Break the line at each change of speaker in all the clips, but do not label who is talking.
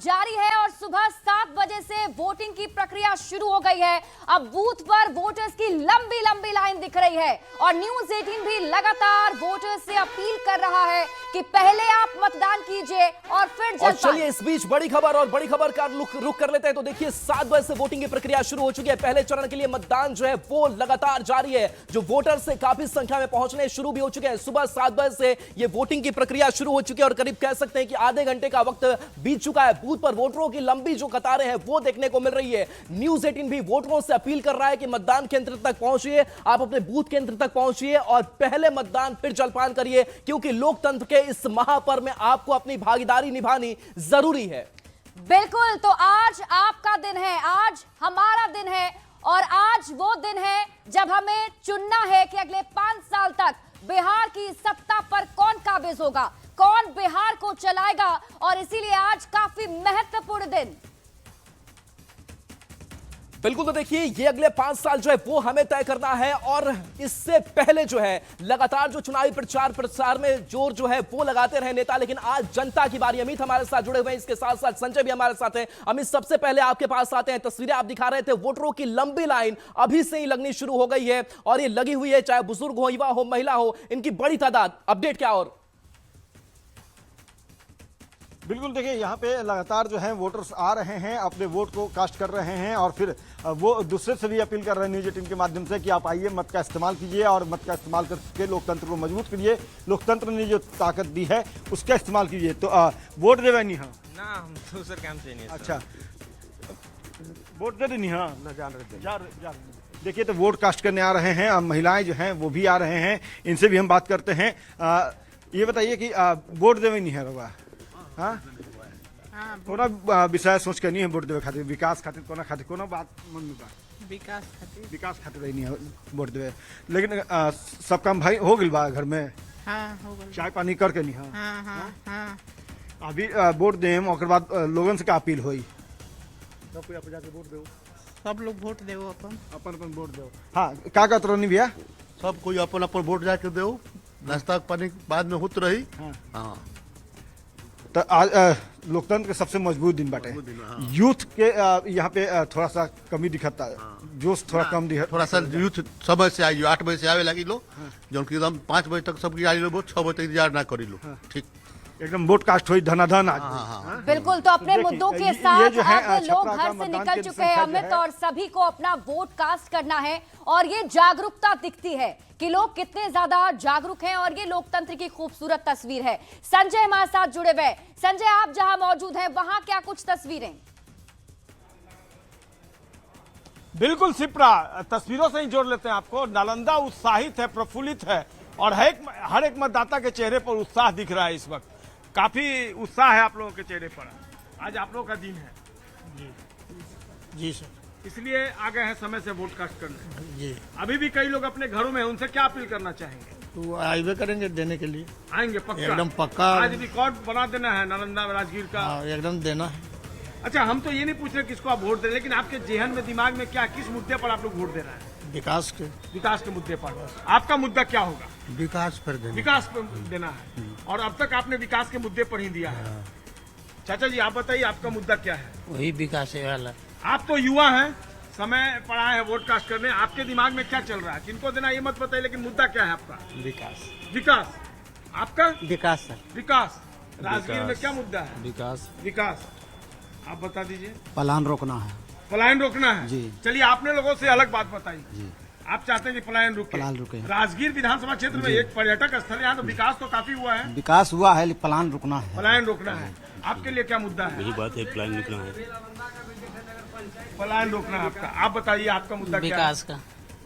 जारी है और सुबह 7 बजे से वोटिंग की प्रक्रिया शुरू हो गई है। अब बूथ पर वोटर्स की लंबी लंबी लाइन दिख रही है और न्यूज़ 18 भी लगातार वोटर्स से अपील कर रहा है कि पहले आप मतदान कीजिए और फिर
और चलिए इस बीच बड़ी खबर का रुख कर लेते हैं। तो देखिए 7 बजे से वोटिंग की प्रक्रिया शुरू हो चुकी है। पहले चरण के लिए मतदान जो है वो लगातार जारी है। जो वोटर्स से काफी संख्या में पहुंचने शुरू भी हो चुके हैं। सुबह 7 बजे से ये वोटिंग की प्रक्रिया शुरू हो चुकी है और करीब कह सकते हैं कि आधे घंटे का वक्त बीत चुका है। बूथ पर वोटरों की लंबी जो कतारें हैं वो देखने को मिल रही है। न्यूज़ 18 भी वोटरों से अपील कर रहा है कि मतदान केंद्र तक पहुंचिए, आप अपने बूथ केंद्र तक पहुंचिए और पहले मतदान फिर जलपान करिए, क्योंकि लोकतंत्र के इस महापर्व में आपको अपनी भागीदारी निभानी जरूरी है।
बिल्कुल, तो आज आपका दिन है, आज हमारा दिन है और आज वो दिन है जब हमें चुनना है कि अगले 5 साल तक बिहार की सत्ता पर कौन काबिज होगा, कौन बिहार को चलाएगा। और इसीलिए आज काफी महत्वपूर्ण दिन।
बिल्कुल, तो देखिए ये अगले 5 साल जो है वो हमें तय करना है और इससे पहले जो है लगातार जो चुनावी प्रचार प्रसार में जोर जो है वो लगाते रहे नेता, लेकिन आज जनता की बारी। अमित हमारे साथ जुड़े हुए हैं, इसके साथ साथ संजय भी हमारे साथ हैं। अमित, सबसे पहले आपके पास आते हैं। तस्वीरें आप दिखा रहे थे, वोटरों की लंबी लाइन अभी से ही लगनी शुरू हो गई है और ये लगी हुई है, चाहे बुजुर्ग हो, युवा हो, महिला हो, इनकी बड़ी तादाद। अपडेट क्या? और
बिल्कुल, देखिए यहाँ पे लगातार जो है वोटर्स आ रहे हैं, अपने वोट को कास्ट कर रहे हैं और फिर वो दूसरे से भी अपील कर रहे हैं न्यूज़ 18 के माध्यम से कि आप आइए, मत का इस्तेमाल कीजिए और मत का इस्तेमाल करके लोकतंत्र को मजबूत करिए। लोकतंत्र ने जो ताकत दी है उसका इस्तेमाल कीजिए। तो वोट देवे नहीं? हाँ
ना, हम दूसरे काम से नहीं।
अच्छा, वोट दे देनी? हाँ, देखिए तो वोट कास्ट करने आ रहे हैं, महिलाएं जो हैं वो भी आ रहे हैं, इनसे भी हम बात करते हैं। ये बताइए कि वोट देवे नहीं है रवा? हाँ, कोना विषय सोच के नहीं है वोट देवे खातिर? विकास खातिर कोना खातिर कोना बात मन में बा? विकास खातिर नहीं है वोट देवे, लेकिन सब काम भाई हो गइल बा घर में?
हाँ, हो गइल।
चाय पानी करके नहीं?
हाँ हाँ हाँ।
अभी वोट देम और बाद लोगन से का अपील होई? सब कोई आप जाके वोट दो,
सब लोग वोट देवो अपन
अपन वोट दो। हाँ, का कहत रहनी भैया?
सब कोई अपन अपन वोट जाके दो, नाश्ता पानी बाद में होत रही। हाँ।
तो आज लोकतंत्र के सबसे मजबूत दिन बाटे। यूथ के यहाँ पे थोड़ा सा कमी दिखता है, जोश थोड़ा कम दिखता।
थोड़ा सा यूथ समय से आई, 8 बजे से आवे लगी लो, जो कि एकदम 5 बजे तक सबकी आई लो, 6 बजे तक इंतजार ना करी लो। ठीक,
एकदम वोट कास्ट हुई धनाधन आज।
बिल्कुल, तो अपने मुद्दों के साथ
जो है,
अब लोग घर से निकल चुके हैं अमित, और सभी को अपना वोट कास्ट करना है और ये जागरूकता दिखती है कि लोग कितने ज्यादा जागरूक हैं और ये लोकतंत्र की खूबसूरत तस्वीर है। संजय हमारे साथ जुड़े हुए। संजय, आप जहां मौजूद हैं वहां क्या कुछ तस्वीरें?
बिल्कुल सिप्रा, तस्वीरों से ही जोड़ लेते हैं आपको। नालंदा उत्साहित है, प्रफुल्लित है और हर एक मतदाता के चेहरे पर उत्साह दिख रहा है। इस वक्त काफी उत्साह है आप लोगों के चेहरे पर। आज आप लोगों का दिन है।
जी सर,
इसलिए आ गए हैं समय से वोट कास्ट करने।
जी।
अभी भी कई लोग अपने घरों में हैं, उनसे क्या अपील करना चाहेंगे?
तो आइए करेंगे देने के लिए।
आएंगे पक्का?
एकदम पक्का।
आज रिकॉर्ड बना देना है नालंदा राजगीर का।
हाँ, एकदम देना है।
अच्छा, हम तो ये नहीं पूछ रहे किसको आप वोट दे, लेकिन आपके जेहन में, दिमाग में क्या, किस मुद्दे पर आप लोग वोट दे रहे हैं?
विकास के
मुद्दे पर। आपका मुद्दा क्या होगा?
विकास पर देना।
विकास पर देना है और अब तक आपने विकास के मुद्दे पर ही दिया है। चाचा जी, आप बताइए आपका मुद्दा क्या है?
वही विकास वाला।
आप तो युवा हैं, समय पड़ा है वोट कास्ट करने, आपके दिमाग में क्या चल रहा है? किनको देना ये मत बताइए, लेकिन मुद्दा क्या है आपका? विकास। आपका?
विकास सर।
विकास। राजगीर में क्या मुद्दा है? विकास। आप बता दीजिए।
पलायन रोकना है।
पलायन रोकना है
जी।
चलिए, आपने लोगों से अलग बात बताई। आप चाहते हैं कि पलायन रुके। राजगीर विधानसभा क्षेत्र में एक पर्यटक स्थल है, यहाँ तो विकास तो काफी हुआ है।
विकास हुआ है, पलायन रुकना है।
पलायन रोकना है। आपके लिए क्या मुद्दा है?
यही बात है, पलायन रुकना है।
पलायन रोकना है आपका। आप बताइए आपका मुद्दा क्या है?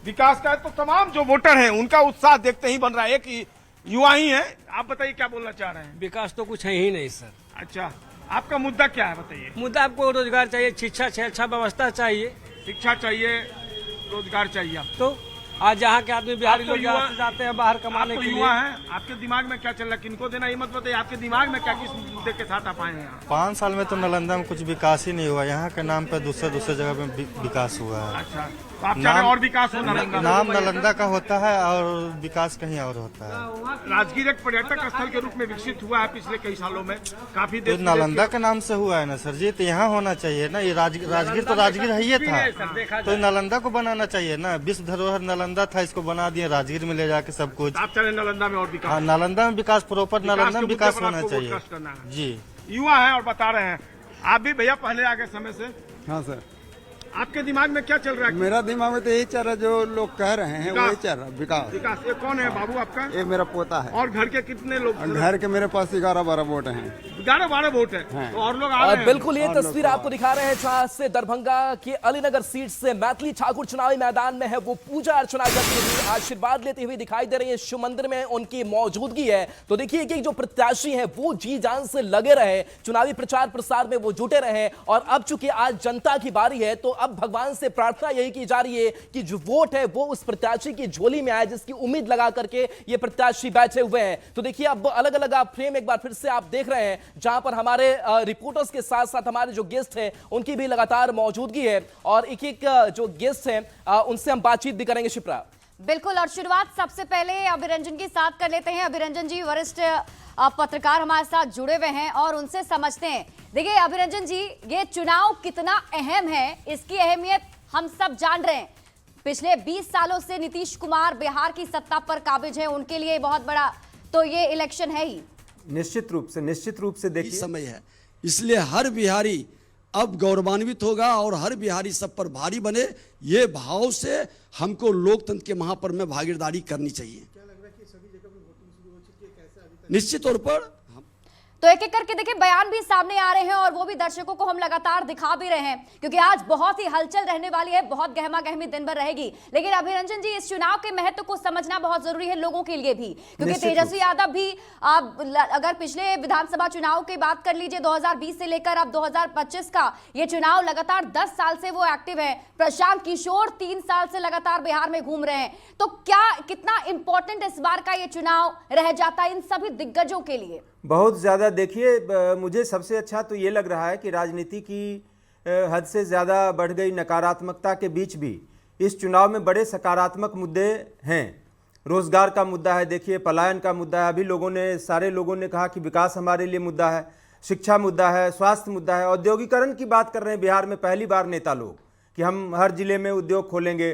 विकास का
है। तो तमाम जो वोटर हैं उनका उत्साह देखते ही बन रहा है। एक युवा ही है, आप बताइए क्या बोलना चाह रहे हैं?
विकास तो कुछ है ही नहीं सर।
अच्छा, आपका मुद्दा क्या है बताइए?
मुद्दा आपको रोजगार चाहिए, शिक्षा चाहिए, अच्छा व्यवस्था चाहिए।
शिक्षा चाहिए, रोजगार चाहिए। आप
तो आज यहाँ के आदमी बिहारी लोग जाते हैं बाहर कमाने के लिए।
युवा हैं, आपके दिमाग में क्या चल रहा है? किनको देना ये मत बताइए, आपके दिमाग में क्या, किस मुद्दे के साथ आप आए हैं यहाँ?
5 साल में तो नालंदा में कुछ विकास ही नहीं हुआ। यहाँ के नाम पर दूसरे जगह में विकास हुआ है।
अच्छा, तो आप चाह रहे हैं और विकास हो नालंदा में?
नाम नालंदा का होता है और विकास कहीं और होता है।
राजगीर एक पर्यटक स्थल के रूप में विकसित हुआ है पिछले कई सालों में, काफी
तो
देश
नालंदा के नाम से हुआ है ना सर जी, तो यहाँ होना चाहिए ना। ये राजगीर तो राजगीर है ही था, तो नालंदा को बनाना चाहिए ना। विश्व धरोहर नालंदा था, इसको बना दिए राजगीर में ले जाके सब कुछ।
आप चाह रहे हैं नालंदा में और विकास?
हाँ, नालंदा में विकास, प्रॉपर नालंदा में विकास होना
आपको
चाहिए
वोट करना है।
जी।
युवा है और बता रहे हैं, आप भी भैया पहले आ गए समय से,
हाँ सर,
आपके दिमाग में क्या चल रहा है?
मेरा दिमाग में तो यही चल रहा है, जो लोग कह रहे हैं वही चल रहा है, विकास।
विकास। ये कौन है बाबू आपका?
ये मेरा पोता है।
और घर के कितने लोग?
घर के मेरे पास 11-12 वोट हैं।
11-12 वोट है, तो और लोग आ रहे
और
हैं।
बिल्कुल ये तस्वीर आपको दिखा रहे हैं जहां से दरभंगा के अलीनगर सीट से मैथिली ठाकुर चुनावी मैदान में है। वो पूजा अर्चना करती हुई, आशीर्वाद लेते हुए दिखाई दे रही है। शिव मंदिर में उनकी मौजूदगी है। तो देखिए कि जो प्रत्याशी है वो जी जान से लगे रहे, चुनावी प्रचार प्रसार में वो जुटे रहे। और अब चूंकि आज जनता की बारी है, तो अब भगवान से प्रार्थना यही की जा रही है कि जो वोट है वो उस प्रत्याशी की झोली में आए जिसकी उम्मीद लगा करके ये प्रत्याशी बैठे हुए हैं। तो देखिए अब अलग अलग आप फ्रेम एक बार फिर से आप देख रहे हैं, जहां पर हमारे रिपोर्टर्स के साथ साथ हमारे जो गेस्ट हैं उनकी भी लगातार मौजूदगी है। और एक एक जो गेस्ट हैं उनसे हम बातचीत भी करेंगे। शिप्रा,
बिल्कुल, और शुरुआत सबसे पहले अभिरंजन के साथ कर लेते हैं। अभिरंजन जी वरिष्ठ पत्रकार हमारे साथ जुड़े हुए हैं और उनसे समझते हैं। देखिए अभिरंजन जी, ये चुनाव कितना अहम है, इसकी अहमियत हम सब जान रहे हैं। पिछले 20 सालों से नीतीश कुमार बिहार की सत्ता पर काबिज है, उनके लिए बहुत बड़ा तो ये इलेक्शन है ही।
निश्चित रूप से देखिए
समय है, इसलिए हर बिहारी अब गौरवान्वित होगा और हर बिहारी सब पर भारी बने, ये भाव से हमको लोकतंत्र के महापर्व में भागीदारी करनी चाहिए। क्या लग रहा है कि सभी जगह पे वोटिंग शुरू हो चुकी है, कैसे अभी तक? निश्चित तौर पर
तो एक एक करके देखिए बयान भी सामने आ रहे हैं और वो भी दर्शकों को हम लगातार दिखा भी रहे हैं, क्योंकि आज बहुत ही हलचल रहने वाली है, बहुत गहमा गहमी दिन भर रहेगी। लेकिन अभिरंजन जी, इस चुनाव के महत्व को समझना बहुत जरूरी है लोगों के लिए भी, क्योंकि तेजस्वी यादव भी अगर पिछले विधानसभा चुनाव की बात कर लीजिए 2020 से लेकर अब 2025 का ये चुनाव, लगातार 10 साल से वो एक्टिव है। प्रशांत किशोर 3 साल से लगातार बिहार में घूम रहे हैं। तो क्या कितना इंपॉर्टेंट इस बार का ये चुनाव रह जाता है इन सभी दिग्गजों के लिए?
बहुत ज़्यादा। देखिए मुझे सबसे अच्छा तो ये लग रहा है कि राजनीति की हद से ज़्यादा बढ़ गई नकारात्मकता के बीच भी इस चुनाव में बड़े सकारात्मक मुद्दे हैं। रोजगार का मुद्दा है, देखिए पलायन का मुद्दा है। अभी सारे लोगों ने कहा कि विकास हमारे लिए मुद्दा है, शिक्षा मुद्दा है, स्वास्थ्य मुद्दा है, औद्योगिकरण की बात कर रहे हैं बिहार में पहली बार नेता लोग कि हम हर जिले में उद्योग खोलेंगे।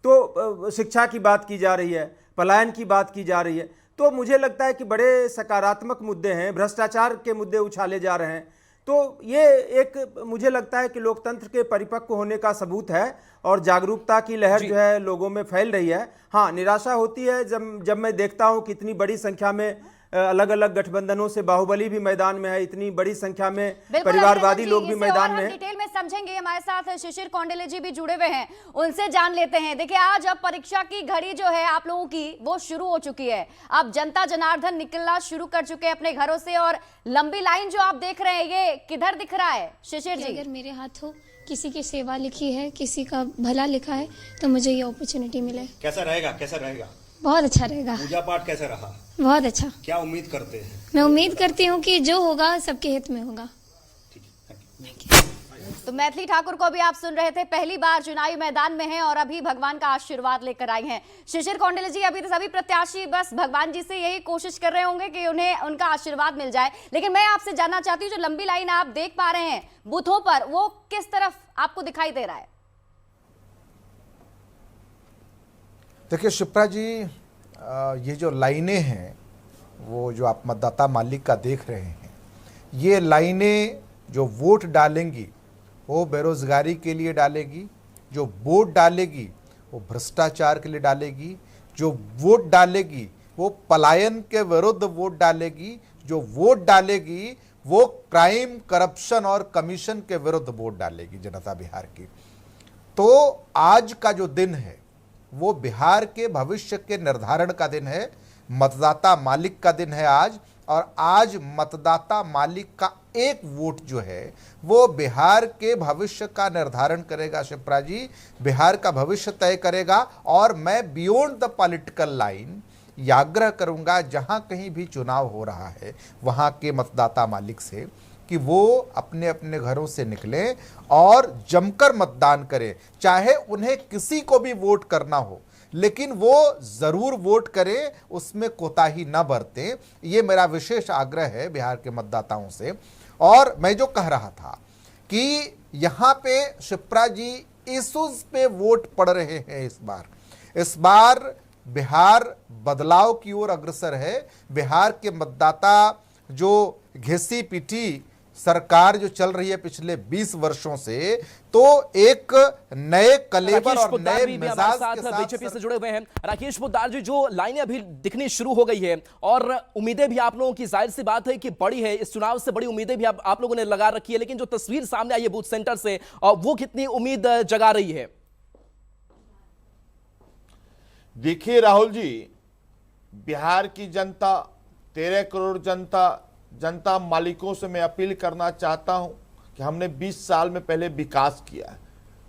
तो शिक्षा की बात की जा रही है, पलायन की बात की जा रही है। तो मुझे लगता है कि बड़े सकारात्मक मुद्दे हैं। भ्रष्टाचार के मुद्दे उछाले जा रहे हैं। तो ये एक मुझे लगता है कि लोकतंत्र के परिपक्व होने का सबूत है और जागरूकता की लहर जो है लोगों में फैल रही है। हाँ, निराशा होती है जब मैं देखता हूँ कि इतनी बड़ी संख्या में अलग अलग गठबंधनों से बाहुबली भी मैदान में है, इतनी बड़ी संख्या में परिवारवादी लोग भी मैदान में।
डिटेल में समझेंगे। हमारे साथ शिशिर कौंडेले जी भी जुड़े हुए हैं, उनसे जान लेते हैं। देखिए आज अब परीक्षा की घड़ी जो है आप लोगों की वो शुरू हो चुकी है। अब जनता जनार्दन निकलना शुरू कर चुके हैं अपने घरों से, और लंबी लाइन जो आप देख रहे हैं ये किधर दिख रहा है शिशिर जी?
अगर मेरे हाथों किसी की सेवा लिखी है, किसी का भला लिखा है, तो मुझे ये अपॉर्चुनिटी मिले।
कैसा रहेगा? कैसा रहेगा?
बहुत अच्छा रहेगा।
पूजा पाठ कैसा रहा?
बहुत अच्छा।
क्या उम्मीद करते हैं?
मैं उम्मीद करती हूँ कि जो होगा सबके हित में होगा।
तो मैथिली ठाकुर को भी आप सुन रहे थे, पहली बार चुनावी मैदान में हैं और अभी भगवान का आशीर्वाद लेकर आई हैं। शिशिर कौंडेले जी, अभी तो सभी प्रत्याशी बस भगवान जी से यही कोशिश कर रहे होंगे कि उन्हें उनका आशीर्वाद मिल जाए। लेकिन मैं आपसे जानना चाहती हूँ, जो लंबी लाइन आप देख पा रहे हैं बूथों पर, वो किस तरफ आपको दिखाई दे रहा है?
देखिए शिप्रा जी, ये जो लाइनें हैं वो जो आप मतदाता मालिक का देख रहे हैं, ये लाइनें जो वोट डालेंगी वो बेरोजगारी के लिए डालेगी, जो वोट डालेगी वो भ्रष्टाचार के लिए डालेगी, जो वोट डालेगी वो पलायन के विरुद्ध वोट डालेगी, जो वोट डालेगी वो क्राइम, करप्शन और कमीशन के विरुद्ध वोट डालेगी जनता बिहार की। तो आज का जो दिन है वो बिहार के भविष्य के निर्धारण का दिन है, मतदाता मालिक का दिन है आज। और आज मतदाता मालिक का एक वोट जो है वो बिहार के भविष्य का निर्धारण करेगा शिप्रा जी, बिहार का भविष्य तय करेगा। और मैं बियॉन्ड द पॉलिटिकल लाइन आग्रह करूंगा, जहां कहीं भी चुनाव हो रहा है वहां के मतदाता मालिक से कि वो अपने अपने घरों से निकलें और जमकर मतदान करें। चाहे उन्हें किसी को भी वोट करना हो, लेकिन वो जरूर वोट करें, उसमें कोताही न बरतें। ये मेरा विशेष आग्रह है बिहार के मतदाताओं से। और मैं जो कह रहा था कि यहाँ पे शिप्रा जी इश्यूज पे वोट पड़ रहे हैं। इस बार बिहार बदलाव की ओर अग्रसर है। बिहार के मतदाता जो घिसी पिटी सरकार जो चल रही है पिछले 20 वर्षों से, तो एक नए कलेवर और नए मिजाज के साथ
बीजेपी से जुड़े हुए हैं। राकेश पोद्दार जी, जो लाइनें अभी दिखनी शुरू हो गई है और उम्मीदें भी आप लोगों की जाहिर सी बात है कि बड़ी है, इस चुनाव से बड़ी उम्मीदें भी आप लोगों ने लगा रखी है, लेकिन जो तस्वीर सामने आई है बूथ सेंटर से, वो कितनी उम्मीद जगा रही है?
देखिए राहुल जी, बिहार की जनता, 13 करोड़ जनता मालिकों से मैं अपील करना चाहता हूं कि हमने 20 साल में पहले विकास किया है।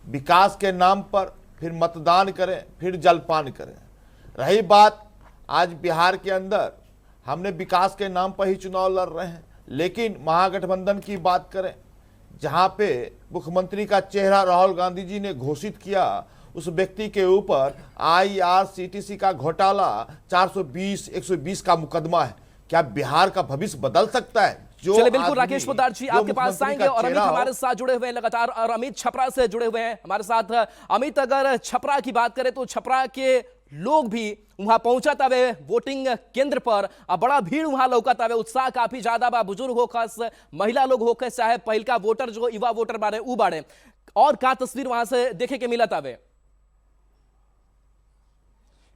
विकास के नाम पर फिर मतदान करें, फिर जलपान करें। रही बात आज बिहार के अंदर, हमने विकास के नाम पर ही चुनाव लड़ रहे हैं, लेकिन महागठबंधन की बात करें, जहां पे मुख्यमंत्री का चेहरा राहुल गांधी जी ने घोषित किया, उस व्यक्ति के ऊपर IRCTC का घोटाला 420, 120 का मुकदमा है। क्या बिहार का भविष्य बदल सकता है?
चलिए बिल्कुल राकेश पोद्दार जी आपके पास आएंगे और अमित हमारे साथ जुड़े हुए हैं लगातार, और अमित छपरा से जुड़े हुए हैं हमारे साथ। अमित, अगर छपरा की बात करें तो छपरा के लोग भी वहां पहुंचा वे वोटिंग केंद्र पर, बड़ा भीड़ वहां लौकता वे, उत्साह काफी ज्यादा बा, बुजुर्ग हो खास महिला लोग हो चाहे पहिलका वोटर जो युवा वोटर बारे उ बारे, और का तस्वीर वहां से देखे के मिला था?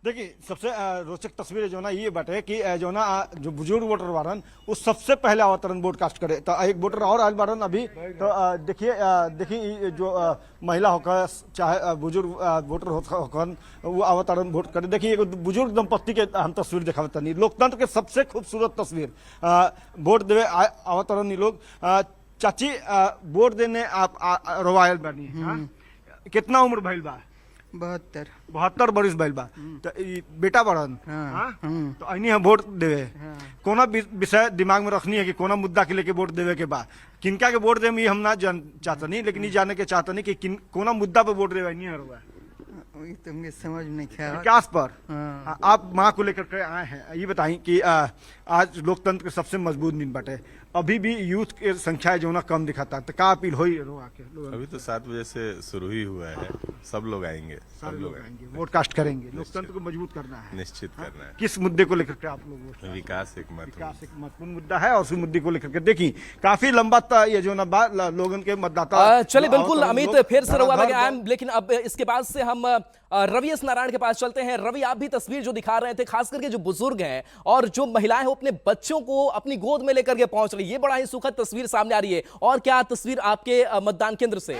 देखिए, सबसे रोचक तस्वीर जो ना ये बाटे कि जो ना जो बुजुर्ग वोटर बारन वो सबसे पहले अवतरण वोट कास्ट करे। तो एक वोटर और आयल बारन अभी, तो देखिए जो महिला होकर चाहे बुजुर्ग वोटर होकर वो अवतरण वोट करे। देखिए एक बुजुर्ग दंपत्ति के हम तस्वीर दिखावत नहीं, लोकतंत्र के सबसे खूबसूरत तस्वीर, वोट देवे अवतरण लोग। चाची वोट देने आप रोवायल बनी, कितना उम्र भइल बा? 72 बरिस भइल बा। तो बेटा बड़न तो अनी हम वोट देवे, कोना विषय दिमाग में रखनी है कि कोना मुद्दा के लेके वोट देवे के बा, किनका के वोट देवे हम ना चाहता नहीं, लेकिन ये जाने के चाहता नहीं कि कोना मुद्दा पे वोट देवे नहीं है।
तुमके समझ नहीं ख्याल
विकास पर आप माँ को लेकर के आए हैं। ये बताएं कि आज लोकतंत्र के सबसे मजबूत दिन बटे, अभी भी यूथ की संख्या जो ना कम दिखाता है, तो क्या अपील हुई?
अभी तो 7 बजे से शुरू ही हुआ है, सब लोग आएंगे, सब लोग आएंगे,
वोट कास्ट करेंगे। लोकतंत्र को मजबूत करना है,
निश्चित करना है।
किस मुद्दे को लेकर के आप लोग?
विकास एक महत्वपूर्ण
मुद्दा है, और उस मुद्दे को लेकर के देखिए काफी लंबा ये जो ना लोगों के मतदाता।
चलिए बिल्कुल अमित, फिर से रहुआ, लेकिन अब इसके बाद से हम रवि एस नारायण के पास चलते हैं। रवि, आप भी तस्वीर जो दिखा रहे थे, खास करके जो बुजुर्ग हैं और जो महिलाएं अपने बच्चों को अपनी गोद में लेकर के पहुंच रही है, ये बड़ा ही सुखद तस्वीर सामने आ रही है। और क्या तस्वीर आपके मतदान केंद्र से?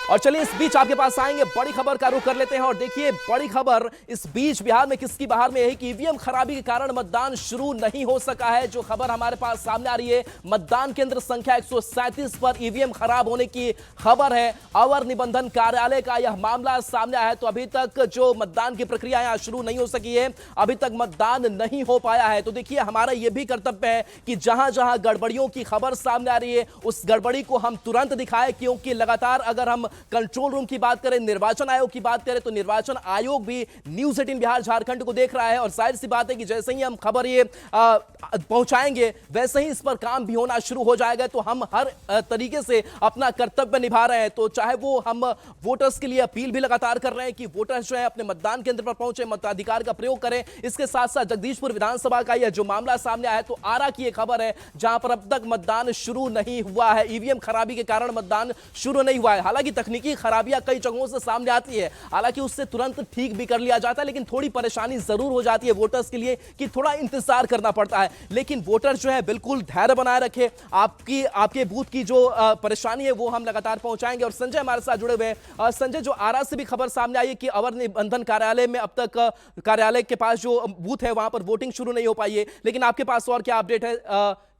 और चलिए इस बीच आपके पास आएंगे, बड़ी खबर का रुख कर लेते हैं। और देखिए बड़ी खबर इस बीच बिहार में किसकी बाहर में है कि ईवीएम खराबी के कारण मतदान शुरू नहीं हो सका है। जो खबर हमारे पास सामने आ रही है, मतदान केंद्र संख्या 137 पर ईवीएम खराब होने की खबर है। अवर निबंधन कार्यालय का यह मामला सामने आया है। तो अभी तक जो मतदान की प्रक्रिया यहाँ शुरू नहीं हो सकी है, अभी तक मतदान नहीं हो पाया है। तो देखिए हमारा यह भी कर्तव्य है कि जहां जहां गड़बड़ियों की खबर सामने आ रही है, उस गड़बड़ी को हम तुरंत दिखाएं, क्योंकि लगातार अगर हम कंट्रोल रूम की बात करें, निर्वाचन आयोग की बात करें, तो निर्वाचन आयोग भी न्यूज़ 18 बिहार झारखंड को देख रहा है। और जाहिर सी बात है कि जैसे ही हम खबर ये पहुंचाएंगे, वैसे ही इस पर काम भी होना शुरू हो जाएगा। तो हम हर तरीके से अपना कर्तव्य निभा रहे हैं। तो चाहे वो हम वोटर्स के लिए अपील भी लगातार कर रहे हैं कि वोटर्स जो है अपने मतदान केंद्र पर पहुंचे, मताधिकार का प्रयोग करें। इसके साथ साथ जगदीशपुर विधानसभा का यह जो मामला सामने आया है, तो आरा की यह खबर है जहां पर अब तक मतदान शुरू नहीं हुआ है। ईवीएम खराबी के कारण मतदान शुरू नहीं हुआ है। हालांकि तकनीकी खराबियां कई जगहों से सामने आती है, हालांकि उससे तुरंत ठीक भी कर लिया जाता है, लेकिन थोड़ी परेशानी जरूर हो जाती है वोटर्स के लिए कि थोड़ा इंतजार करना पड़ता है। लेकिन वोटर जो है बिल्कुल धैर्य बनाए रखे। आपके बूथ की जो परेशानी है वो हम लगातार पहुंचाएंगे। और संजय हमारे साथ जुड़े हुए हैं। संजय, जो आरा से भी खबर सामने आई है कि अवर निबंधन कार्यालय में अब तक कार्यालय के पास जो बूथ है वहां पर वोटिंग शुरू नहीं हो पाई है, लेकिन आपके पास और क्या अपडेट है?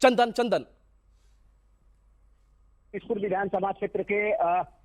चंदन
जगदीशपुर विधानसभा क्षेत्र के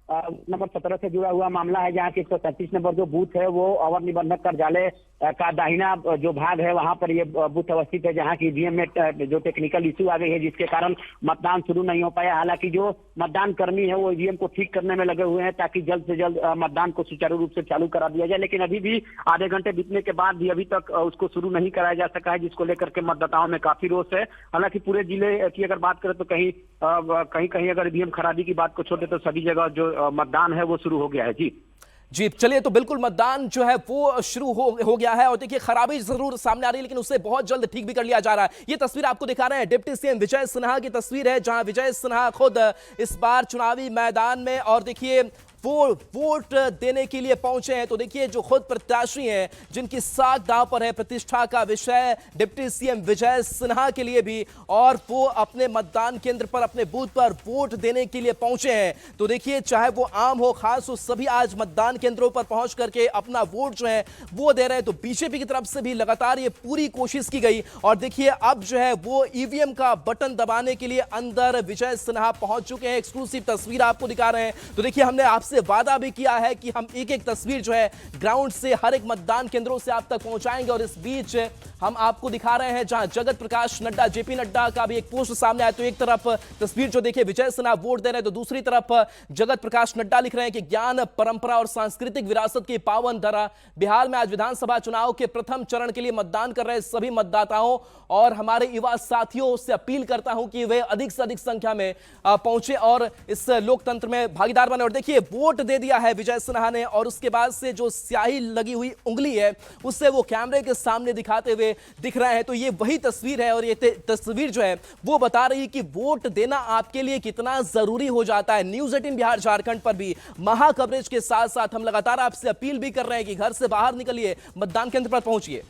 नंबर 17 से जुड़ा हुआ मामला है, जहाँ की 137 नंबर जो बूथ है वो अवर निबंधक कार्यालय का दाहिना जो भाग है वहां पर ये बूथ अवस्थित है, जहां की ईवीएम में जो टेक्निकल इश्यू आ गई है जिसके कारण मतदान शुरू नहीं हो पाया। हालांकि जो मतदान कर्मी है वो ईवीएम को ठीक करने में लगे हुए हैं ताकि जल्द से जल्द मतदान को सुचारू रूप से चालू करा दिया जाए, लेकिन अभी भी आधे घंटे बीतने के बाद भी अभी तक उसको शुरू नहीं कराया जा सका है, जिसको लेकर के मतदाताओं में काफी रोष है। हालांकि पूरे जिले की अगर बात करें तो कहीं अगर ईवीएम खराबी की बात को छोड़े तो सभी जगह जो मतदान है वो शुरू हो गया है।
जी चलिए, तो बिल्कुल मतदान जो है वो शुरू हो गया है और देखिए खराबी जरूर सामने आ रही है लेकिन उससे बहुत जल्द ठीक भी कर लिया जा रहा है। ये तस्वीर आपको दिखा रहे हैं डिप्टी सीएम विजय सिन्हा की तस्वीर है, जहां विजय सिन्हा खुद इस बार चुनावी मैदान में और देखिए वो वोट देने के लिए पहुंचे हैं। तो देखिए जो खुद प्रत्याशी हैं जिनकी साख दांव पर है, प्रतिष्ठा का विषय डिप्टी सीएम विजय सिन्हा के लिए भी, और वो अपने मतदान केंद्र पर अपने बूथ पर वोट देने के लिए पहुंचे हैं। तो देखिए चाहे वो आम हो खास हो, सभी आज मतदान केंद्रों पर पहुंच करके अपना वोट जो है वो दे रहे हैं। तो बीजेपी की तरफ से भी लगातार ये पूरी कोशिश की गई और देखिए अब जो है वो ईवीएम का बटन दबाने के लिए अंदर विजय सिन्हा पहुंच चुके हैं। एक्सक्लूसिव तस्वीर आपको दिखा रहे हैं। तो देखिए हमने आपसे वादा भी किया है कि हम एक एक तस्वीर जो है ग्राउंड से हर एक मतदान केंद्रों से आप तक पहुंचाएंगे और इस बीच हम आपको दिखा रहे हैं जहां जगत प्रकाश नड्डा, जेपी नड्डा का भी एक पोस्ट सामने आया। तो एक तरफ तस्वीर जो देखिए विजय सिन्हा वोट दे रहे हैं तो दूसरी तरफ जगत प्रकाश नड्डा लिख रहे हैं कि ज्ञान, परंपरा और सांस्कृतिक विरासत की पावन धरा बिहार में आज विधानसभा चुनाव के प्रथम चरण के लिए मतदान कर रहे सभी मतदाताओं और हमारे युवा साथियों से अपील करता हूं कि वे अधिक से अधिक संख्या में पहुंचे और इस लोकतंत्र में भागीदार बने। और देखिए वोट दे दिया है विजय सिन्हा ने और उसके बाद से जो स्याही लगी हुई उंगली है उससे वो कैमरे के सामने दिखाते हुए दिख रहे हैं। तो ये वही तस्वीर है और ये तस्वीर जो है वो बता रही है कि वोट देना आपके लिए कितना जरूरी हो जाता है। न्यूज़ 18 बिहार झारखंड पर भी महा कवरेज के साथ साथ हम लगातार आपसे अपील भी कर रहे हैं कि घर से बाहर निकलिए, मतदान केंद्र पर पहुंचिए।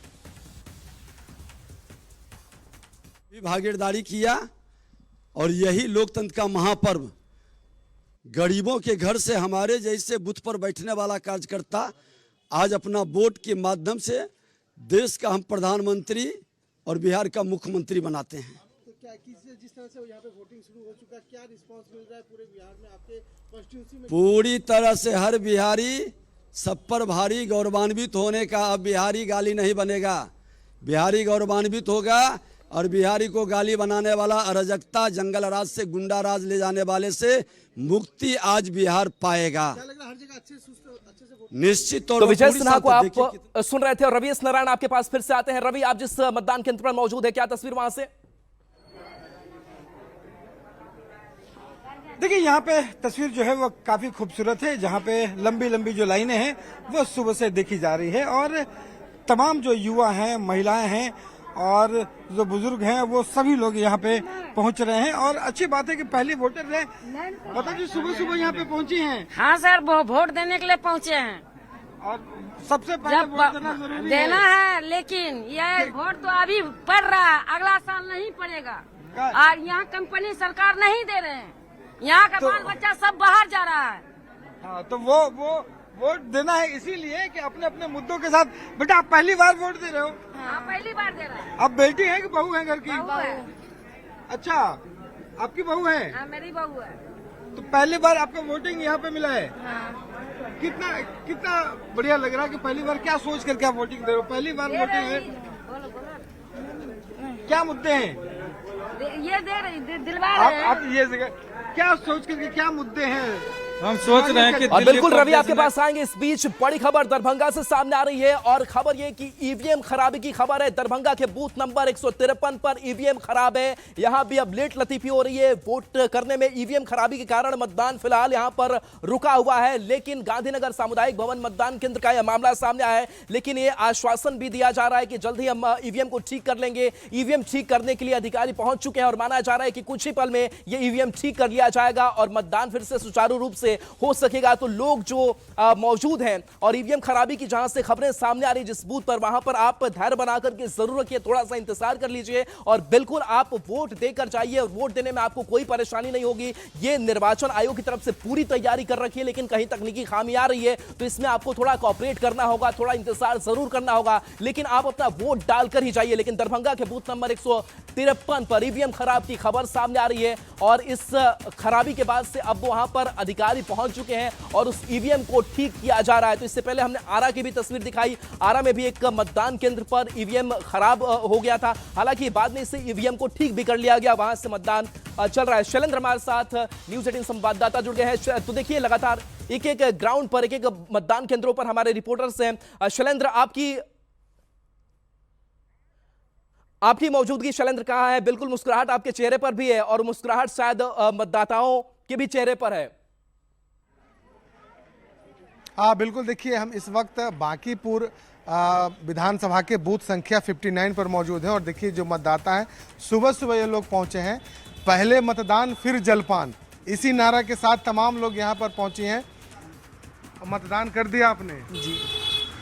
भागीदारी किया और यही लोकतंत्र का महापर्व, गरीबों के घर से हमारे जैसे बूथ पर बैठने वाला कार्यकर्ता आज अपना वोट के माध्यम से देश का हम प्रधानमंत्री और बिहार का मुख्यमंत्री बनाते हैं।
तो क्या जिस तरह से यहाँ पे वोटिंग शुरू हो चुका, क्या रिस्पांस मिल रहा है पूरे बिहार में आपके कॉन्स्टिट्यूंसी में?
पूरी तरह से हर बिहारी सब पर भारी गौरवान्वित होने का, अब बिहारी गाली नहीं बनेगा, बिहारी गौरवान्वित होगा और बिहारी को गाली बनाने वाला अराजकता, जंगल राज से गुंडा राज ले जाने वाले से मुक्ति आज बिहार पाएगा।
क्या लग रहा है हर जगह अच्छे से
निश्चित तौर
तो विजय सिन्हा को आप सुन रहे थे और रवि नारायण आपके पास फिर से आते हैं। रवि, आप जिस मतदान केंद्र पर मौजूद है क्या तस्वीर वहां से?
देखिए यहाँ पे तस्वीर जो है वो काफी खूबसूरत है, जहाँ पे लंबी लंबी जो लाइनें हैं वो सुबह से देखी जा रही है और तमाम जो युवा हैं, महिलाएं हैं और जो बुजुर्ग हैं वो सभी लोग यहाँ पे पहुँच रहे हैं। और अच्छी बात है कि पहली वोटर है बता जी सुबह सुबह यहाँ पे पहुँची हैं।
हाँ सर, वो वोट देने के लिए पहुँचे हैं
और सबसे पहले वोट देना जरूरी
देना है, लेकिन ये वोट तो अभी पड़ रहा है, अगला साल नहीं पड़ेगा और यहाँ कंपनी सरकार नहीं दे रहे हैं, यहाँ का बाल बच्चा सब बाहर जा रहा है।
हाँ, तो वो वोट देना है इसीलिए कि अपने अपने मुद्दों के साथ। बेटा आप पहली बार वोट दे रहे हो?
हाँ, पहली बार दे रहे हैं।
आप बेटी है कि बहू है घर की?
बहू है।
अच्छा, आपकी बहू है?
हाँ, मेरी बहू है।
तो पहली बार आपका वोटिंग यहाँ पे मिला है?
हाँ।
कितना बढ़िया लग रहा है कि पहली बार क्या सोच करके आप वोटिंग दे रहे हो? पहली बार वोटिंग है। क्या मुद्दे हैं?
ये दे रही, दिलवा रहे हैं।
आप ये क्या सोच करके, क्या मुद्दे हैं?
हम सोच रहे हैं कि
और बिल्कुल रवि आपके पास आएंगे। इस बीच बड़ी खबर दरभंगा से सामने आ रही है और खबर यह कि ईवीएम खराबी की खबर है। दरभंगा के बूथ नंबर 153 पर ईवीएम खराब है। यहां भी अब लेट लतीफी हो रही है। वोट करने में ईवीएम खराबी के कारण मतदान फिलहाल यहां पर रुका हुआ है, लेकिन गांधीनगर सामुदायिक भवन मतदान केंद्र का यह मामला सामने आया है। लेकिन ये आश्वासन भी दिया जा रहा है कि जल्द ही हम ईवीएम को ठीक कर लेंगे। ईवीएम ठीक करने के लिए अधिकारी पहुंच चुके हैं और माना जा रहा है कि कुछ ही पल में ये ईवीएम ठीक कर लिया जाएगा और मतदान फिर से सुचारू रूप से हो सकेगा। तो लोग जो मौजूद हैं और ईवीएम खराबी की जहां से खबरें सामने आ रही जिस बूथ पर, वहां पर आप धैर्य बनाकर के जरूर रखिए, थोड़ा सा इंतजार कर लीजिए और बिल्कुल आप वोट देकर जाइए और वोट देने में आपको कोई परेशानी नहीं होगी। ये निर्वाचन आयोग की तरफ से पूरी तैयारी कर रखी है, लेकिन कहीं तकनीकी खामी आ रही है तो इसमें आपको थोड़ा कोऑपरेट करना होगा, थोड़ा इंतजार जरूर करना होगा, लेकिन आप अपना वोट डालकर ही जाइए। लेकिन दरभंगा के बूथ नंबर 53 पर ईवीएम खराब की खबर सामने आ रही है और इस खराबी के बाद से अब वहां पर अधिकारी पहुंच चुके हैं और उस ईवीएम को ठीक किया जा रहा है। तो इससे पहले हमने आरा की भी तस्वीर दिखाई। आरा में भी एक मतदान केंद्र पर ईवीएम खराब हो गया था, हालांकि बाद में इसे ईवीएम को ठीक भी कर लिया गया, वहां से मतदान चल रहा है। शैलेंद्र हमारे साथ न्यूज 18 संवाददाता जुड़ गए हैं। तो देखिए लगातार एक एक ग्राउंड पर, एक एक मतदान केंद्रों पर हमारे रिपोर्टर्स हैं। शैलेंद्र, आपकी मौजूदगी शैलेंद्र कहाँ है? बिल्कुल मुस्कुराहट आपके चेहरे पर भी है और मुस्कुराहट शायद मतदाताओं के भी चेहरे पर है।
हाँ बिल्कुल, देखिए हम इस वक्त बांकीपुर विधानसभा के बूथ संख्या 59 पर मौजूद हैं और देखिए जो मतदाता हैं सुबह सुबह ये लोग पहुंचे हैं। पहले मतदान फिर जलपान, इसी नारा के साथ तमाम लोग यहाँ पर पहुंचे हैं। मतदान कर दिया आपने?
जी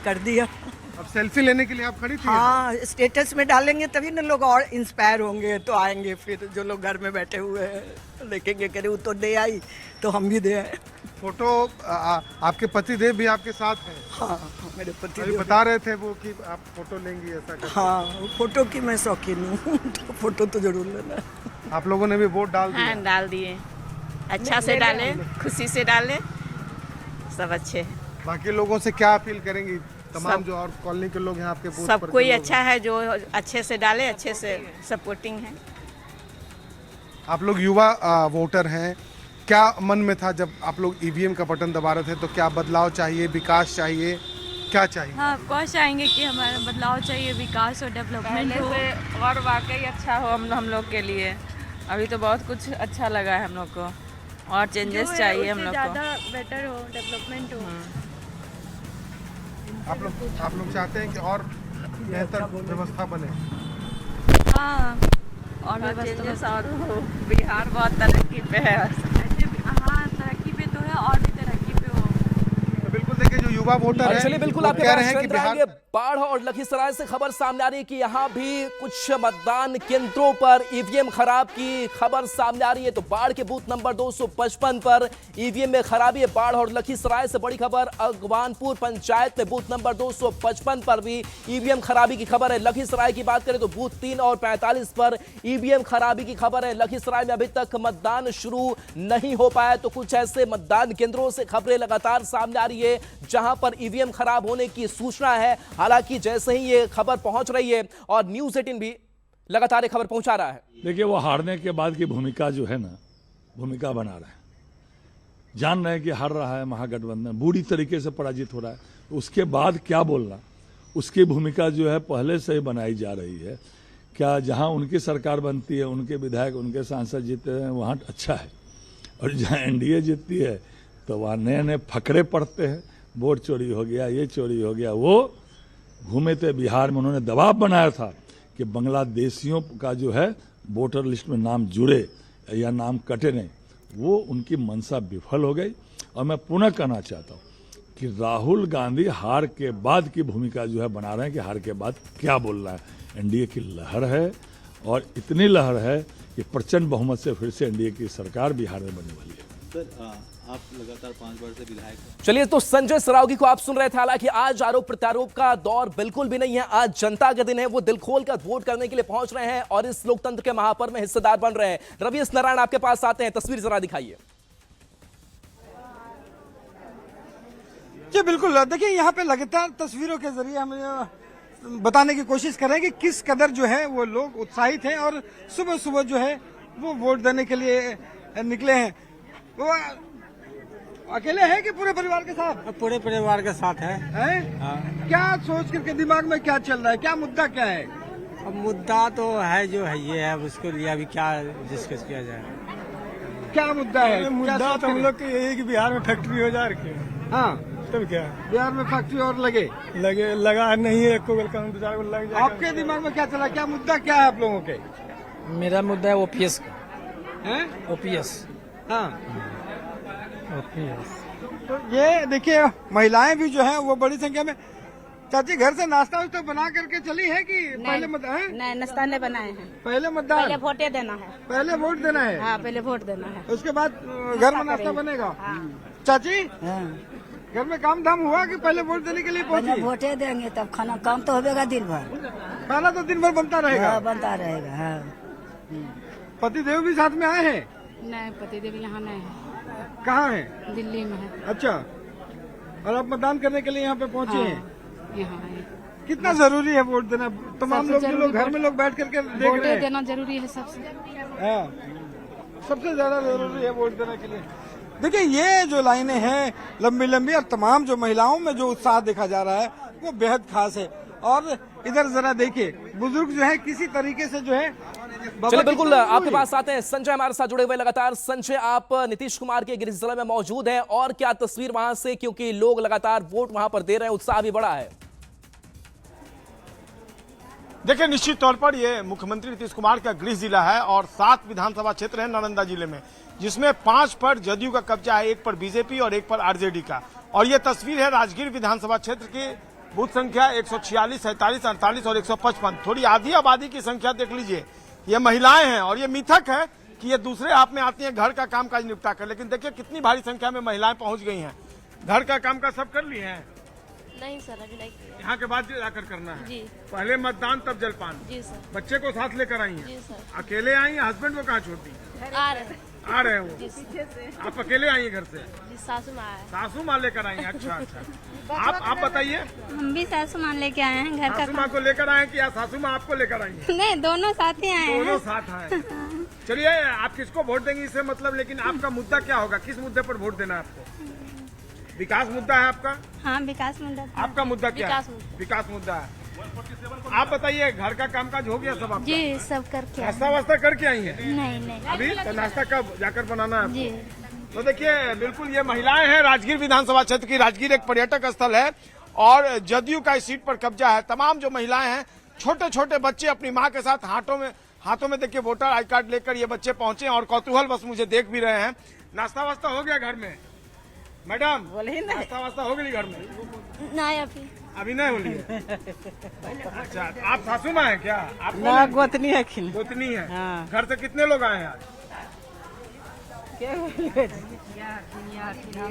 कर दिया।
अब सेल्फी लेने के लिए आप खड़ी थी?
हाँ, स्टेटस में डालेंगे तभी ना लोग और इंस्पायर होंगे, तो आएंगे। फिर जो लोग घर में बैठे हुए हैं देखेंगे, करें वो तो दे आई तो हम भी दे आए।
फोटो आपके पतिदेव भी आपके साथ हैं?
हाँ, मेरे पति
बता रहे थे वो कि आप फोटो लेंगी ऐसा करके।
हाँ, फोटो की मैं शौकीन हूँ तो फोटो तो जरूर लेना।
आप लोगों ने भी वोट डाल दिया?
हाँ, डाल दिए। अच्छा से डाले, खुशी से डाले, सब अच्छे।
बाकी लोगों से क्या अपील करेंगी? तमाम जो और कॉलोनी के लोग हैं आपके बूथ
सब
पर,
कोई अच्छा है, जो अच्छे से डाले, अच्छे से सपोर्टिंग है।
आप लोग युवा वोटर हैं, क्या मन में था जब आप लोग ईवीएम का बटन दबा रहे थे? तो क्या बदलाव चाहिए, विकास चाहिए, क्या चाहिए?
हाँ, ऑफकोर्स चाहेंगे कि हमारा बदलाव चाहिए, विकास और डेवलपमेंट हो और वाकई अच्छा हो हम लोग के लिए। अभी तो बहुत कुछ अच्छा लगा है हम लोग को और चेंजेस चाहिए हम लोग को, ज़्यादा बेटर हो, डेवलपमेंट हो।
आप लोग चाहते हैं कि और बेहतर व्यवस्था बने?
हाँ, और व्यवस्था और हो। बिहार बहुत तरक्की पे है। हाँ, तरक्की पे तो है और भी तरक्की पे हो।
तो बिल्कुल देखिए जो युवा वोटर है,
चलिए बिल्कुल आप
कह रहे हैं कि बिहार
बाढ़ और लखीसराय से खबर सामने आ रही है कि यहाँ भी कुछ मतदान केंद्रों पर ईवीएम खराब की खबर सामने आ रही है। तो बाढ़ के बूथ नंबर 255 पर ईवीएम में खराबी है। बाढ़ और लखीसराय से बड़ी खबर अगवानपुर पंचायत में बूथ नंबर 255 पर भी ईवीएम खराबी की खबर है। लखीसराय की बात करें तो बूथ 3 और 45 पर ईवीएम खराबी की खबर है। लखीसराय में अभी तक मतदान शुरू नहीं हो पाया, तो कुछ ऐसे मतदान केंद्रों से खबरें लगातार सामने आ रही है जहां पर ईवीएम खराब होने की सूचना है। हालांकि जैसे ही ये खबर पहुंच रही है और न्यूज 18 भी लगातार ये खबर पहुंचा रहा है।
देखिए वो हारने के बाद की भूमिका जो है ना, भूमिका बना रहे हैं, जान रहे हैं कि हार रहा है महागठबंधन, बुरी तरीके से पराजित हो रहा है, तो उसके बाद क्या बोलना, उसकी भूमिका जो है पहले से ही बनाई जा रही है। क्या जहां उनकी सरकार बनती है, उनके विधायक, उनके सांसद जीतते हैं, वहां अच्छा है, और जहां एनडीए जीतती है तो वहां नए नए फकरे पड़ते हैं, वोट चोरी हो गया, ये चोरी हो गया। वो घूमे थे बिहार में, उन्होंने दबाव बनाया था कि बांग्लादेशियों का जो है वोटर लिस्ट में नाम जुड़े या नाम कटे नहीं, वो उनकी मंशा विफल हो गई। और मैं पुनः कहना चाहता हूँ कि राहुल गांधी हार के बाद की भूमिका जो है बना रहे हैं कि हार के बाद क्या बोलना है। एनडीए की लहर है और इतनी लहर है कि प्रचंड बहुमत से फिर से एनडीए की सरकार बिहार में बनने वाली है।
सर आप लगातार 5 बार से विधायक हैं।
चलिए, तो संजय सरावगी को आप सुन रहे थे। हालांकि आज आरोप प्रत्यारोप का दौर बिल्कुल भी नहीं है। आज जनता का दिन है, वो दिल खोल कर वोट करने के लिए पहुंच रहे हैं और इस लोकतंत्र के महापर्व में हिस्सेदार बन रहे हैं। रवि एस नारायण आपके पास आते हैं, तस्वीर जरा दिखाइए।
जी बिल्कुल, देखिए यहाँ पे लगातार तस्वीरों के जरिए हम बताने की कोशिश करें कि किस कदर जो है वो लोग उत्साहित हैं और सुबह सुबह जो है वो वोट देने के लिए निकले हैं। वो अकेले हैं कि पूरे परिवार के साथ?
पूरे परिवार के साथ है।
हाँ। क्या सोच करके दिमाग में क्या चल रहा है, क्या मुद्दा क्या है?
अब मुद्दा तो है जो है ये है, उसको लिए अभी क्या डिस्कस किया जाए।
क्या मुद्दा है?
मुद्दा तो हम लोग के यही कि बिहार में फैक्ट्री हो जा रही है।
हाँ,
तब क्या
बिहार में फैक्ट्री और लगा
नहीं है, लग जाए।
आपके दिमाग में क्या चला, क्या मुद्दा क्या है आप लोगों के?
मेरा मुद्दा है ओपीएस का। ओपीएस।
हाँ, तो ये देखिए महिलाएं भी जो है वो बड़ी संख्या में। चाची घर से नाश्ता वास्ता बना करके चली है कि पहले मतदान?
नहीं, नाश्ता नहीं बनाए हैं।
पहले मतदान,
पहले वोटे देना है।
पहले वोट देना है?
हाँ, पहले वोट देना है,
उसके बाद घर में नाश्ता बनेगा। चाची घर में काम धाम हुआ कि पहले वोट देने के लिए पहुंची?
वोटे देंगे तब खाना, काम तो होगा दिन भर।
खाना तो दिन भर बनता रहेगा?
बनता रहेगा।
पतिदेव भी साथ में आए हैं?
नहीं, पतिदेव यहाँ नहीं है।
कहाँ है?
दिल्ली में है।
अच्छा, और आप मतदान करने के लिए यहाँ पे पहुँचे हैं?
यहाँ है।
कितना जरूरी है वोट देना? तमाम लोग जो लोग घर में लोग बैठ करके देख रहे हैं,
देना जरूरी है सबसे।
हाँ, सबसे ज्यादा जरूरी है वोट देने के लिए। देखिए, ये जो लाइनें हैं लंबी लंबी और तमाम जो महिलाओं में जो उत्साह देखा जा रहा है वो बेहद खास है। और इधर जरा देखिए, बुजुर्ग जो है किसी तरीके से जो है।
चलिए बिल्कुल आपके पास आते हैं। संजय हमारे साथ जुड़े हुए लगातार। संजय, आप नीतीश कुमार के गृह जिले में मौजूद हैं और क्या तस्वीर वहां से, क्योंकि लोग लगातार वोट वहां पर दे रहे हैं, उत्साह भी बढ़ा है।
देखिए, निश्चित तौर पर ये मुख्यमंत्री नीतीश कुमार का गृह जिला है और 7 विधानसभा क्षेत्र है नालंदा जिले में, जिसमें 5 पर जदयू का कब्जा है, 1 पर बीजेपी और 1 पर आरजेडी का। और ये तस्वीर है राजगीर विधानसभा क्षेत्र की। बूथ संख्या 146, 47, 48 और 155। थोड़ी आधी आबादी की संख्या देख लीजिए। ये महिलाएं हैं और ये मिथक है कि ये दूसरे हाथ में आती हैं घर का काम काज निपटा कर, लेकिन देखिए कितनी भारी संख्या में महिलाएं पहुंच गई हैं। घर का काम काज सब कर लिए हैं?
नहीं सर, अभी नहीं किया।
यहाँ के बाद जाकर करना है
जी।
पहले मतदान तब जलपान।
जी सर।
बच्चे को साथ लेकर आई हैं?
जी सर।
अकेले आई हैं? हस्बैंड को कहाँ छोड़ती हैं? आ रहे हो? आप अकेले आई हैं घर से?
जी, सासू माँ है।
सासू माँ लेकर आई हैं? अच्छा। आप बताइए।
हम भी सासू माँ लेके आए हैं घर का।
सासू माँ को लेकर आए कि या सासू माँ आपको लेकर आई हैं?
नहीं, दोनों साथ ही आए हैं।
दोनों साथ आए। चलिए, आप किसको वोट देंगे इससे मतलब, लेकिन आपका मुद्दा क्या होगा? किस मुद्दे पर वोट देना है आपको? विकास मुद्दा है आपका?
हाँ, विकास मुद्दा।
आपका मुद्दा क्या है? विकास मुद्दा है। आप बताइए, घर का कामकाज हो गया सब आपका?
जी, सब करके।
नाश्ता वास्ता करके आई हैं?
नहीं।
अभी तो नाश्ता कब जाकर बनाना है?
जी।
तो देखिए, बिल्कुल ये महिलाएं हैं। राजगीर विधानसभा क्षेत्र की। राजगीर एक पर्यटक स्थल है और जदयू का इस सीट पर कब्जा है। तमाम जो महिलाएं हैं, छोटे छोटे बच्चे अपनी माँ के साथ हाथों में देखिए वोटर आई कार्ड लेकर ये बच्चे पहुंचे और कौतूहल बस मुझे देख भी रहे हैं। नाश्ता वास्ता हो गया घर में? मैडम, नाश्ता वास्ता हो गई घर में?
नहीं,
अभी नहीं हो रही है। अच्छा, आप सासू माँ है क्या? आप
ना, गोतनी है।
गोतनी है।
हाँ।
घर से कितने लोग आए हैं आज?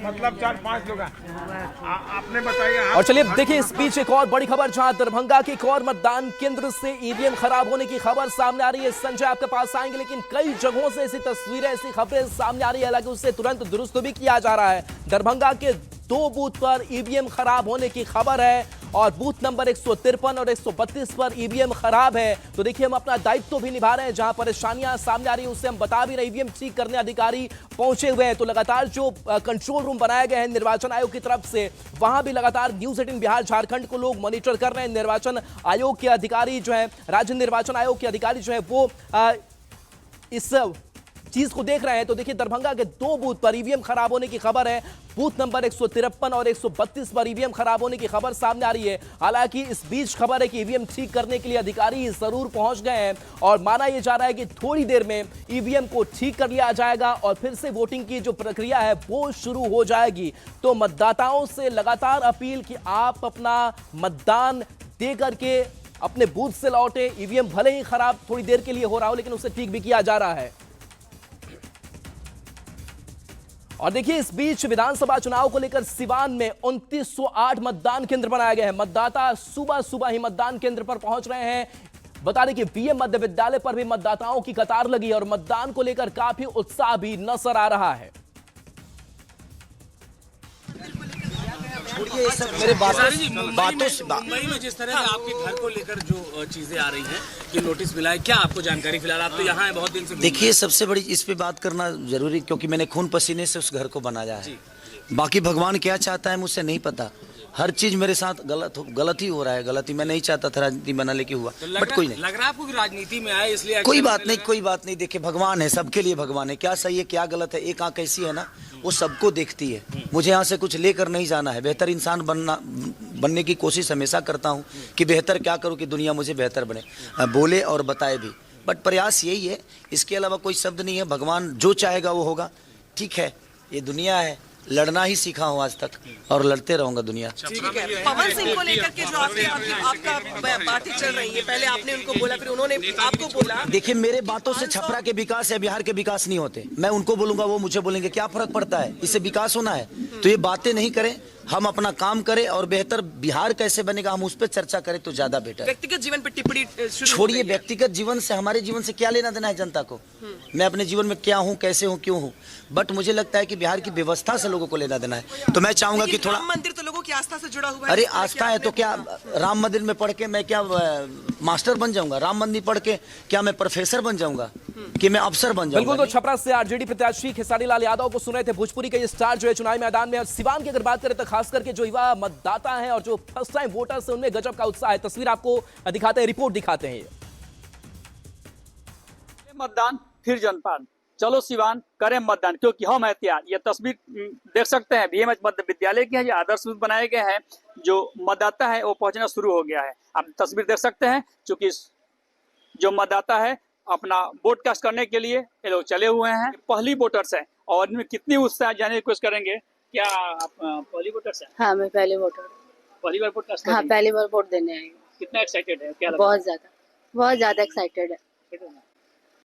मतलब 4-5 लोग आपने बताइए।
और चलिए देखिए, इस बीच एक और बड़ी खबर, जहां दरभंगा के एक और मतदान केंद्र से ईवीएम खराब होने की खबर सामने आ रही है। संजय आपके पास आएंगे, लेकिन कई जगहों से ऐसी तस्वीरें, ऐसी खबरें सामने आ रही है, हालांकि उससे तुरंत दुरुस्त भी किया जा रहा है। दरभंगा के 2 बूथ पर ईवीएम खराब होने की खबर है और बूथ नंबर 153 और 132 पर ईवीएम खराब है। तो देखिए, हम अपना दायित्व भी निभा रहे हैं। जहां परेशानियां सामने आ रही है उससे हम बता भी रहे। ईवीएम ठीक करने अधिकारी पहुंचे हुए हैं। तो लगातार जो कंट्रोल रूम बनाए गए हैं निर्वाचन आयोग की तरफ से, वहां भी लगातार न्यूज़ 18 बिहार झारखंड को लोग मॉनिटर कर रहे हैं। निर्वाचन आयोग के अधिकारी जो है, राज्य निर्वाचन आयोग के अधिकारी जो है, वो इस चीज को देख रहे हैं। तो देखिए, दरभंगा के 2 बूथ पर ईवीएम खराब होने की खबर है। बूथ नंबर 153 और 132 पर ईवीएम खराब होने की खबर सामने आ रही है। हालांकि इस बीच खबर है कि ईवीएम ठीक करने के लिए अधिकारी जरूर पहुंच गए हैं और माना यह जा रहा है कि थोड़ी देर में ईवीएम को ठीक कर लिया जाएगा और फिर से वोटिंग की जो प्रक्रिया है वो शुरू हो जाएगी। तो मतदाताओं से लगातार अपील कि आप अपना मतदान दे करके अपने बूथ से लौटे। ईवीएम भले ही खराब थोड़ी देर के लिए हो रहा हो, लेकिन उसे ठीक भी किया जा रहा है। और देखिए, इस बीच विधानसभा चुनाव को लेकर सिवान में 2908 मतदान केंद्र बनाए गए हैं। मतदाता सुबह सुबह ही मतदान केंद्र पर पहुंच रहे हैं। बता दें कि बीएम मध्य विद्यालय पर भी मतदाताओं की कतार लगी और मतदान को लेकर काफी उत्साह भी नजर आ रहा है।
ये सब मेरे बातों से
मुंबई में जिस तरह से आपके घर को लेकर जो चीजें आ रही हैं कि नोटिस मिला है, क्या आपको जानकारी? फिलहाल आप तो यहाँ हैं, बहुत दिन से।
देखिए, सबसे बड़ी इस पे बात करना जरूरी, क्योंकि मैंने खून पसीने से उस घर को बनाया है। बाकी भगवान क्या चाहता है मुझसे नहीं पता। हर चीज मेरे साथ गलत ही हो रहा है। गलती मैं नहीं चाहता था राजनीति बना, लेके हुआ, बट कोई नहीं।
लग रहा है आपको कि राजनीति में आए इसलिए?
कोई बात नहीं। देखिए, भगवान है, सबके लिए भगवान है। क्या सही है क्या गलत है, एक आंख ऐसी है ना, वो सबको देखती है। मुझे यहाँ से कुछ लेकर नहीं जाना है। बेहतर इंसान बनने की कोशिश हमेशा करता हूँ कि बेहतर क्या करूँ कि दुनिया मुझे बेहतर बने, बोले और बताए भी। बट प्रयास यही है, इसके अलावा कोई शब्द नहीं है। भगवान जो चाहेगा वो होगा। ठीक है, ये दुनिया है, लड़ना ही सीखा हूँ आज तक और लड़ते रहूंगा दुनिया।
ठीक है। पवन सिंह को लेकर के जो आपका पार्टी चल रही है, पहले आपने उनको बोला, फिर उन्होंने आपको बोला।
देखिए, मेरे बातों से छपरा के विकास या बिहार के विकास नहीं होते। मैं उनको बोलूंगा, वो मुझे बोलेंगे, क्या फर्क पड़ता है? इससे विकास होना है तो ये बातें नहीं करें। हम अपना काम करें और बेहतर बिहार कैसे बनेगा हम उस पर चर्चा करें तो ज्यादा बेटर।
व्यक्तिगत जीवन पर टिप्पणी
छोड़िए, व्यक्तिगत जीवन से हमारे जीवन से क्या लेना देना है जनता को। मैं अपने जीवन में क्या हूँ, कैसे हूँ, क्यों हूँ, बट मुझे लगता है कि बिहार की व्यवस्था से लोगों को लेना देना है। तो मैं चाहूंगा कि थोड़ा,
राम मंदिर तो लोगों की आस्था से जुड़ा हुआ है।
अरे आस्था है तो क्या राम मंदिर में पढ़ के मैं क्या मास्टर बन जाऊंगा? राम मंदिर पढ़ के क्या मैं प्रोफेसर बन जाऊंगा कि मैं अफसर बन जाऊंगा?
बिल्कुल, तो छपरा से आरजेडी प्रत्याशी खेसारी लाल यादव को सुन रहे थे। भोजपुरी के ये स्टार जो है चुनावी मैदान में। और सिवान की अगर बात करें तो खास करके जो युवा मतदाता हैं और जो फर्स्ट टाइम वोटर्स हैं उनमें गजब का उत्साह है। तस्वीर आपको दिखाते हैं, रिपोर्ट दिखाते हैं।
मतदान फिर जनपान, चलो सिवान करें मतदान, क्योंकि हम हैं तैयार। ये तस्वीर देख सकते हैं बीएमएच मध्य विद्यालय की है। ये आदर्श बूथ बनाए गए हैं। जो मतदाता है वो पहुंचना शुरू हो गया है। आप तस्वीर देख सकते हैं, चूंकि जो मतदाता है अपना वोट कास्ट करने के लिए ये लोग चले हुए हैं। पहली वोटर्स है और इनमें कितनी उत्साह जानने की कोशिश करेंगे। क्या आप पहली वोटर्स हैं?
हाँ, मैं पहले वोटर।
पहली बार वोट कास्ट?
हाँ, पहली बार वोट देने आई हूँ।
कितना एक्साइटेड है? क्या लग रहा है?
बहुत ज्यादा एक्साइटेड है।